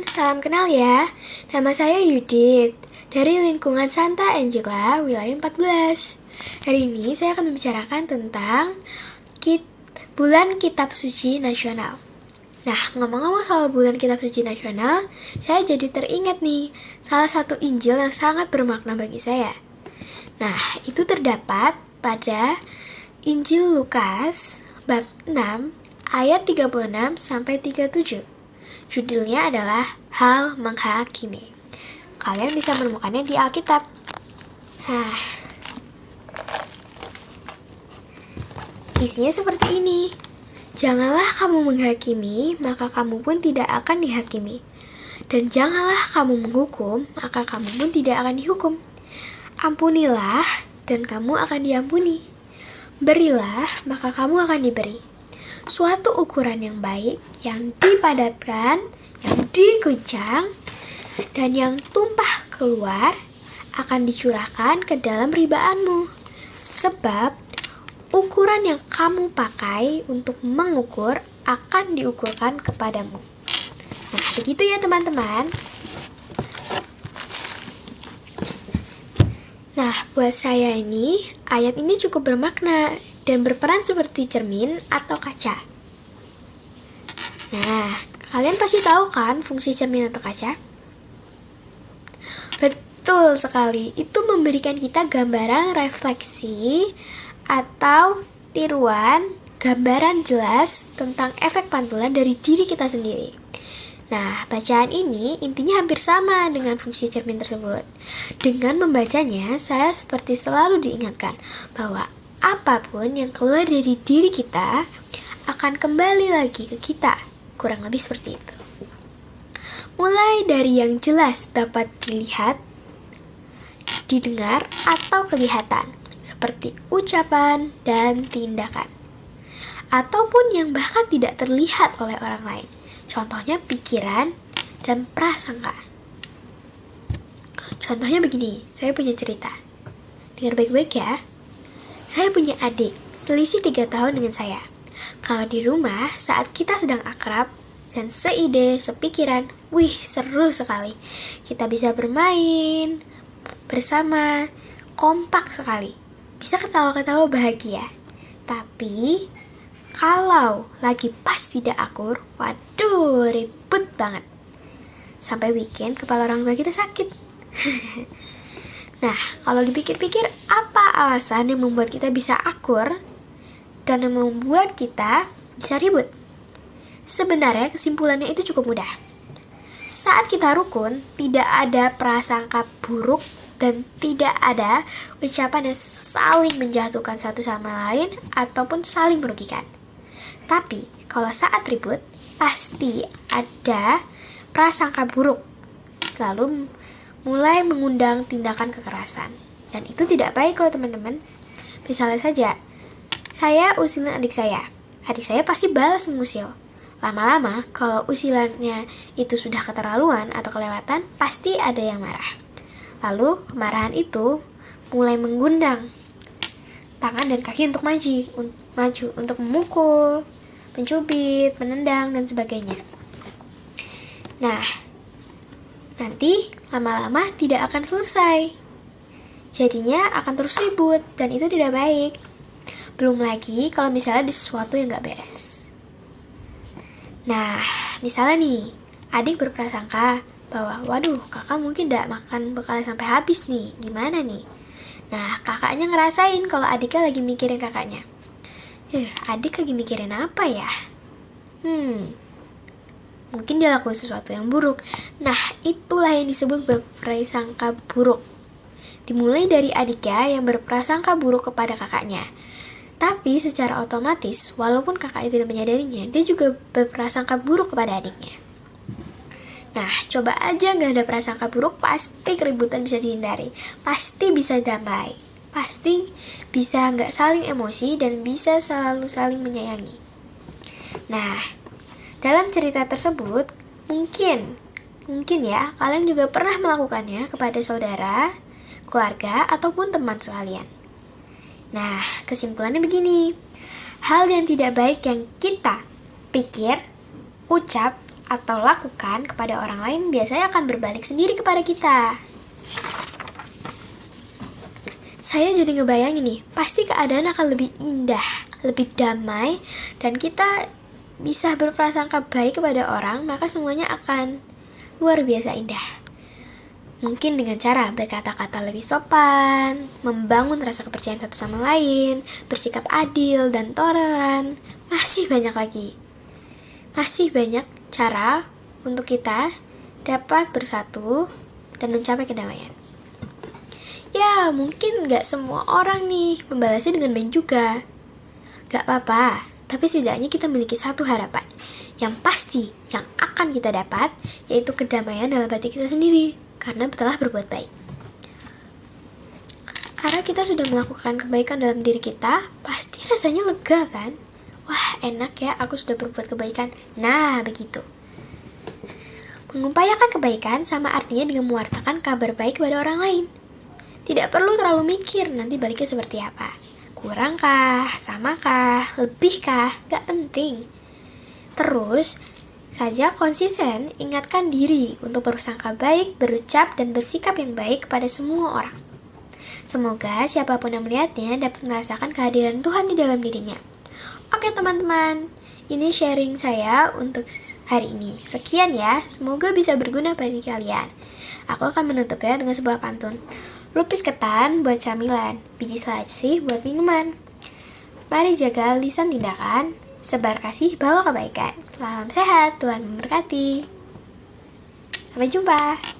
salam kenal ya. Nama saya Yudit, dari lingkungan Santa Angela, wilayah 14. Hari ini saya akan membicarakan tentang Bulan Kitab Suci Nasional. Nah, ngomong-ngomong soal Bulan Kitab Suci Nasional, saya jadi teringat nih, salah satu Injil yang sangat bermakna bagi saya. Nah, itu terdapat pada Injil Lukas, bab 6, ayat 36 sampai 37. Judulnya adalah Hal Menghakimi. Kalian bisa menemukannya di Alkitab. Nah, isinya seperti ini. Janganlah kamu menghakimi, maka kamu pun tidak akan dihakimi. Dan janganlah kamu menghukum, maka kamu pun tidak akan dihukum. Ampunilah, dan kamu akan diampuni. Berilah, maka kamu akan diberi. Suatu ukuran yang baik, yang dipadatkan, yang diguncang, dan yang tumpah keluar akan dicurahkan ke dalam ribaanmu. Sebab ukuran yang kamu pakai untuk mengukur akan diukurkan kepadamu. Nah, begitu ya teman-teman. Nah, buat saya ini, ayat ini cukup bermakna dan berperan seperti cermin atau kaca. Nah, kalian pasti tahu kan fungsi cermin atau kaca? Betul sekali, itu memberikan kita gambaran refleksi atau tiruan, gambaran jelas tentang efek pantulan dari diri kita sendiri. Nah, bacaan ini intinya hampir sama dengan fungsi cermin tersebut. Dengan membacanya, saya seperti selalu diingatkan bahwa apapun yang keluar dari diri kita akan kembali lagi ke kita. Kurang lebih seperti itu. Mulai dari yang jelas dapat dilihat, didengar, atau kelihatan, seperti ucapan dan tindakan. Ataupun yang bahkan tidak terlihat oleh orang lain. Contohnya pikiran dan prasangka. Contohnya begini, saya punya cerita. Dengar baik-baik ya. Saya punya adik, selisih 3 tahun dengan saya. Kalau di rumah, saat kita sedang akrab dan seide, sepikiran, wih seru sekali. Kita bisa bermain bersama, kompak sekali. Bisa ketawa-ketawa bahagia. Tapi kalau lagi pas tidak akur, waduh ribut banget. Sampai weekend kepala orang tua kita sakit. Nah, kalau dipikir-pikir, apa alasan yang membuat kita bisa akur dan yang membuat kita bisa ribut? Sebenarnya kesimpulannya itu cukup mudah. Saat kita rukun, tidak ada prasangka buruk dan tidak ada ucapan yang saling menjatuhkan satu sama lain ataupun saling merugikan. Tapi, kalau saat ribut, pasti ada prasangka buruk. Lalu mulai mengundang tindakan kekerasan. Dan itu tidak baik loh teman-teman. Misalnya saja, saya usilin adik saya. Adik saya pasti balas mengusil. Lama-lama, kalau usilannya itu sudah keterlaluan atau kelewatan, pasti ada yang marah. Lalu, kemarahan itu mulai menggundang tangan dan kaki untuk maju untuk memukul, mencubit, menendang, dan sebagainya. Nah, nanti lama-lama tidak akan selesai. Jadinya akan terus ribut, dan itu tidak baik. Belum lagi kalau misalnya di sesuatu yang gak beres. Nah, misalnya nih, adik berprasangka bahwa, waduh, kakak mungkin gak makan bekalnya sampai habis nih, gimana nih? Nah, kakaknya ngerasain kalau adiknya lagi mikirin kakaknya. Adik lagi mikirin apa ya? Mungkin dia lakukan sesuatu yang buruk. Nah, itulah yang disebut berprasangka buruk. Dimulai dari adiknya yang berprasangka buruk kepada kakaknya. Tapi secara otomatis, walaupun kakaknya tidak menyadarinya, dia juga berprasangka buruk kepada adiknya. Nah, coba aja gak ada prasangka buruk, pasti keributan bisa dihindari. Pasti bisa damai. Pasti bisa gak saling emosi dan bisa selalu saling menyayangi. Nah, dalam cerita tersebut, mungkin ya, kalian juga pernah melakukannya kepada saudara, keluarga, ataupun teman sekalian. Nah, kesimpulannya begini. Hal yang tidak baik yang kita pikir, ucap, atau lakukan kepada orang lain biasanya akan berbalik sendiri kepada kita. Saya jadi ngebayangin nih, pasti keadaan akan lebih indah, lebih damai, dan kita bisa berprasangka baik kepada orang, maka semuanya akan luar biasa indah. Mungkin dengan cara berkata-kata lebih sopan, membangun rasa kepercayaan satu sama lain, bersikap adil dan toleran, masih banyak lagi. Masih banyak cara untuk kita dapat bersatu dan mencapai kedamaian. Ya, mungkin gak semua orang nih membalasnya dengan baik juga. Gak apa-apa, tapi setidaknya kita memiliki satu harapan. Yang pasti, yang akan kita dapat, yaitu kedamaian dalam hati kita sendiri, karena telah berbuat baik. Karena kita sudah melakukan kebaikan dalam diri kita, pasti rasanya lega kan? Wah, enak ya, aku sudah berbuat kebaikan. Nah, begitu. Mengupayakan kebaikan sama artinya dengan mewartakan kabar baik kepada orang lain. Tidak perlu terlalu mikir nanti baliknya seperti apa. Kurangkah, samakah, lebihkah, gak penting. Terus saja konsisten ingatkan diri untuk bersangka baik, berucap, dan bersikap yang baik kepada semua orang. Semoga siapapun yang melihatnya dapat merasakan kehadiran Tuhan di dalam dirinya. Oke teman-teman, ini sharing saya untuk hari ini. Sekian ya, semoga bisa berguna bagi kalian. Aku akan menutupnya dengan sebuah pantun. Lupis ketan buat camilan, biji selasih buat minuman. Mari jaga lisan tindakan, sebar kasih bawa kebaikan. Salam sehat, Tuhan memberkati. Sampai jumpa.